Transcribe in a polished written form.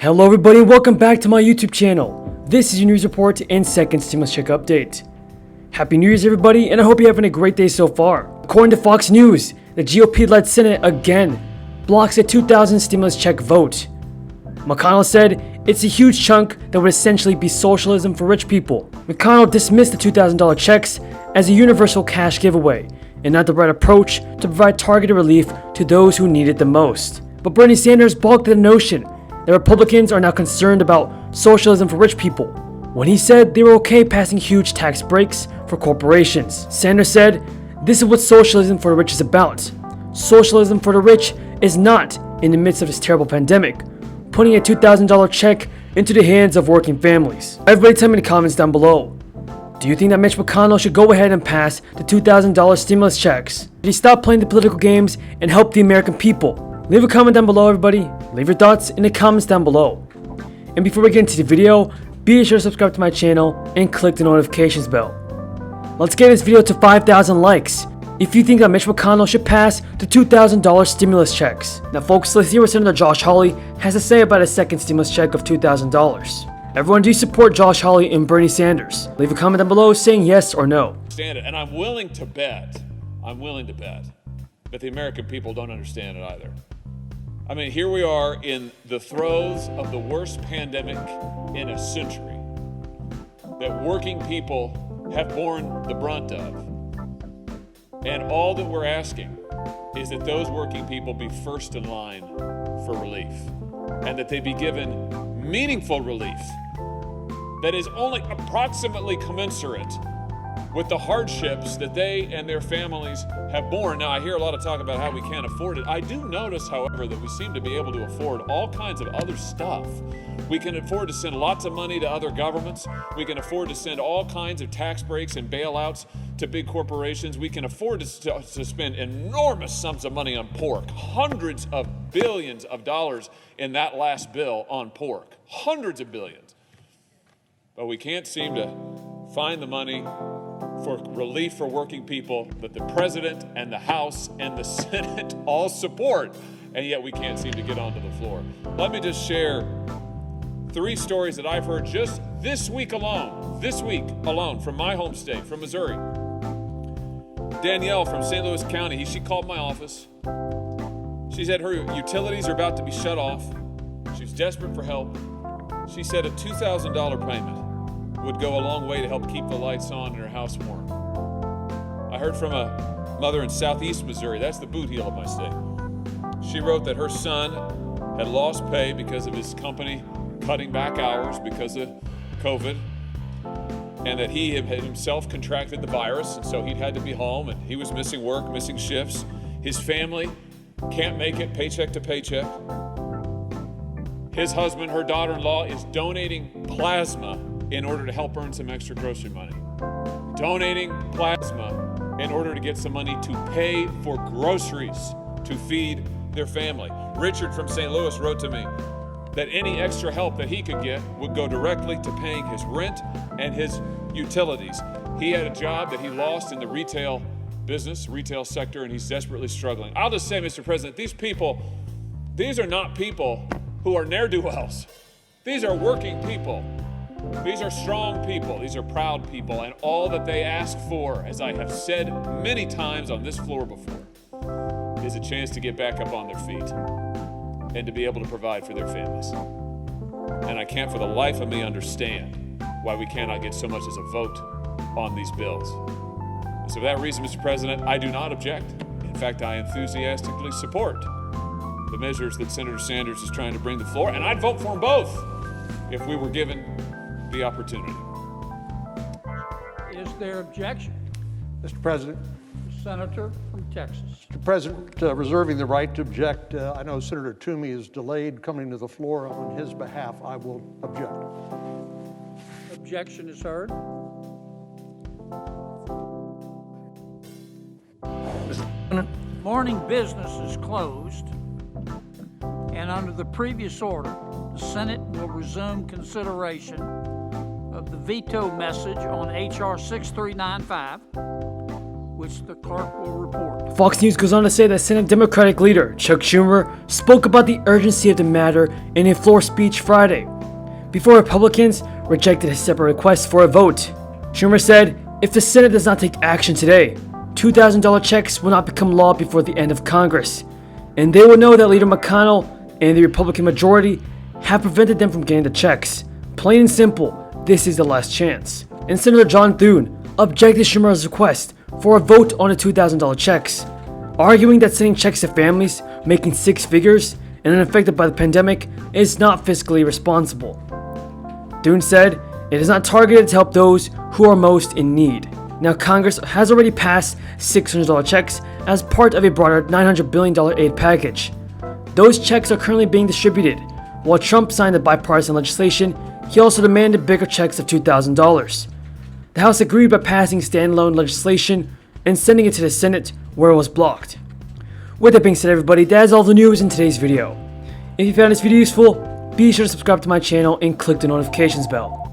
Hello everybody and welcome back to my YouTube channel. This is your news report and second stimulus check update. Happy New Year's everybody, and I hope you're having a great day so far. According to Fox News, the GOP-led Senate again blocks a 2000 stimulus check vote. McConnell said it's a huge chunk that would essentially be socialism for rich people. McConnell dismissed the $2,000 checks as a universal cash giveaway and not the right approach to provide targeted relief to those who need it the most. But Bernie Sanders balked at the notion that Republicans are now concerned about socialism for rich people when he said they were okay passing huge tax breaks for corporations. Sanders said, "This is what socialism for the rich is about. Socialism for the rich is not, in the midst of this terrible pandemic, putting a $2,000 check into the hands of working families." Everybody tell me in the comments down below. Do you think that Mitch McConnell should go ahead and pass the $2,000 stimulus checks? Did he stop playing the political games and help the American people? Leave a comment down below everybody. Leave your thoughts in the comments down below. And before we get into the video, be sure to subscribe to my channel and click the notifications bell. Let's get this video to 5,000 likes if you think that Mitch McConnell should pass the $2,000 stimulus checks. Now folks, let's hear what Senator Josh Hawley has to say about a second stimulus check of $2,000. Everyone, do you support Josh Hawley and Bernie Sanders? Leave a comment down below saying yes or no. And I'm willing to bet that the American people don't understand it either. I mean, here we are in the throes of the worst pandemic in a century that working people have borne the brunt of. And all that we're asking is that those working people be first in line for relief and that they be given meaningful relief that is only approximately commensurate with the hardships that they and their families have borne. Now, I hear a lot of talk about how we can't afford it. I do notice, however, that we seem to be able to afford all kinds of other stuff. We can afford to send lots of money to other governments. We can afford to send all kinds of tax breaks and bailouts to big corporations. We can afford to spend enormous sums of money on pork, hundreds of billions of dollars in that last bill on pork, hundreds of billions. But we can't seem to find the money for relief for working people that the President and the House and the Senate all support, and yet we can't seem to get onto the floor. Let me just share 3 stories that I've heard just this week alone, from my home state, from Missouri. Danielle from St. Louis County, she called my office. She said her utilities are about to be shut off. She's desperate for help. She said a $2,000 payment would go a long way to help keep the lights on in her house warm. I heard from a mother in southeast Missouri, that's the boot heel of my state. She wrote that her son had lost pay because of his company cutting back hours because of COVID, and that he had himself contracted the virus, and so he'd had to be home, and he was missing work, missing shifts. His family can't make it paycheck to paycheck. His husband, her daughter-in-law, is donating plasma in order to help earn some extra grocery money. Donating plasma in order to get some money to pay for groceries to feed their family. Richard from St. Louis wrote to me that any extra help that he could get would go directly to paying his rent and his utilities. He had a job that he lost in the retail business, retail sector, and he's desperately struggling. I'll just say, Mr. President, these are not people who are ne'er-do-wells. These are working people. These are strong people. These are proud people. And all that they ask for, as I have said many times on this floor before, is a chance to get back up on their feet and to be able to provide for their families. And I can't for the life of me understand why we cannot get so much as a vote on these bills. And so for that reason, Mr. President, I do not object. In fact, I enthusiastically support the measures that Senator Sanders is trying to bring to the floor, and I'd vote for them both if we were given the opportunity. Is there objection? Mr. President. Senator from Texas. Mr. President, reserving the right to object, I know Senator Toomey is delayed coming to the floor. On his behalf, I will object. Objection is heard. Morning business is closed, and under the previous order, the Senate will resume consideration of the veto message on H.R. 6395, which the clerk will report. Fox News goes on to say that Senate Democratic leader Chuck Schumer spoke about the urgency of the matter in a floor speech Friday, before Republicans rejected his separate request for a vote. Schumer said, if the Senate does not take action today, $2,000 checks will not become law before the end of Congress, and they will know that Leader McConnell and the Republican majority have prevented them from getting the checks. Plain and simple, this is the last chance. And Senator John Thune objected to Schumer's request for a vote on the $2,000 checks, arguing that sending checks to families making six figures and unaffected by the pandemic is not fiscally responsible. Thune said it is not targeted to help those who are most in need. Now, Congress has already passed $600 checks as part of a broader $900 billion aid package. Those checks are currently being distributed. While Trump signed the bipartisan legislation, he also demanded bigger checks of $2,000. The House agreed by passing standalone legislation and sending it to the Senate, where it was blocked. With that being said, everybody, that is all the news in today's video. If you found this video useful, be sure to subscribe to my channel and click the notifications bell.